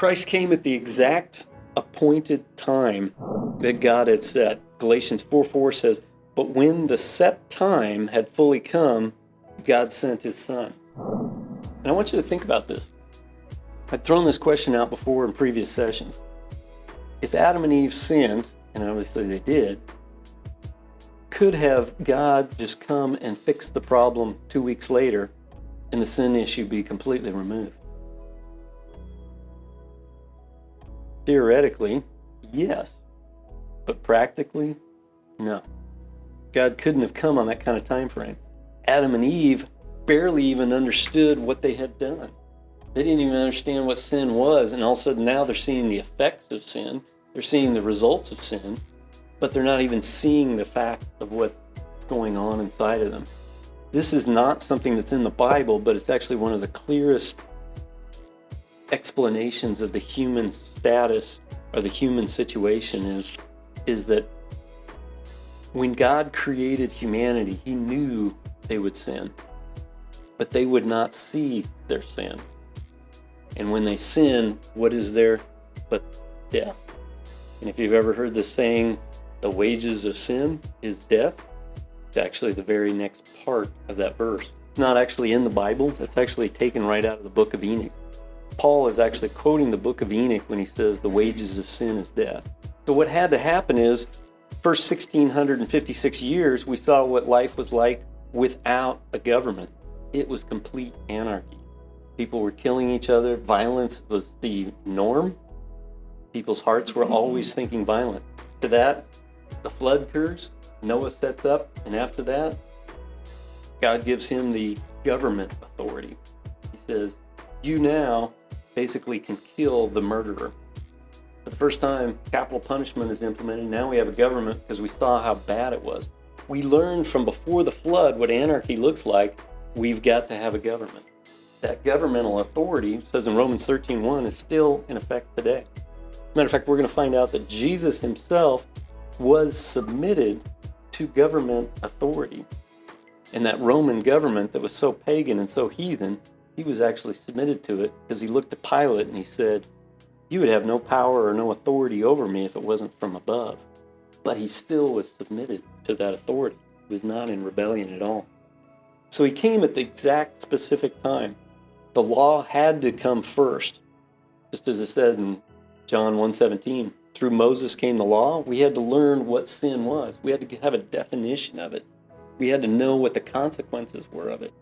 Christ came at the exact appointed time that God had set. Galatians 4:4 says, "But when the set time had fully come, God sent his Son." And I want you to think about this. I've thrown this question out before in previous sessions. If Adam and Eve sinned, and obviously they did, could have God just come and fix the problem 2 weeks later and the sin issue be completely removed? Theoretically, yes. But practically, no. God couldn't have come on that kind of time frame. Adam and Eve barely even understood what they had done. They didn't even understand what sin was, and all of a sudden now they're seeing the effects of sin. They're seeing the results of sin, but they're not even seeing the fact of what's going on inside of them. This is not something that's in the Bible, but it's actually one of the clearest explanations of the human status or the human situation is that when God created humanity, he knew they would sin, but they would not see their sin. And when they sin, what is there but death? And if you've ever heard the saying, the wages of sin is death, it's actually the very next part of that verse. It's not actually in the Bible. It's actually taken right out of the book of Enoch. Paul is actually quoting the book of Enoch when he says the wages of sin is death. So what had to happen is, first 1,656 years, we saw what life was like without a government. It was complete anarchy. People were killing each other. Violence was the norm. People's hearts were always thinking violent. To that, the flood occurs, Noah sets up, and after that, God gives him the government authority. He says, you now basically can kill the murderer. For the first time, capital punishment is implemented. Now we have a government because we saw how bad it was. We learned from before the flood what anarchy looks like. We've got to have a government. That governmental authority, it says in Romans 13:1, is still in effect today. Matter of fact, we're going to find out that Jesus himself was submitted to government authority. And that Roman government that was so pagan and so heathen, he was actually submitted to it because he looked at Pilate and he said, you would have no power or no authority over me if it wasn't from above. But he still was submitted to that authority. He was not in rebellion at all. So he came at the exact specific time. The law had to come first. Just as it said in John 1:17, through Moses came the law. We had to learn what sin was. We had to have a definition of it. We had to know what the consequences were of it.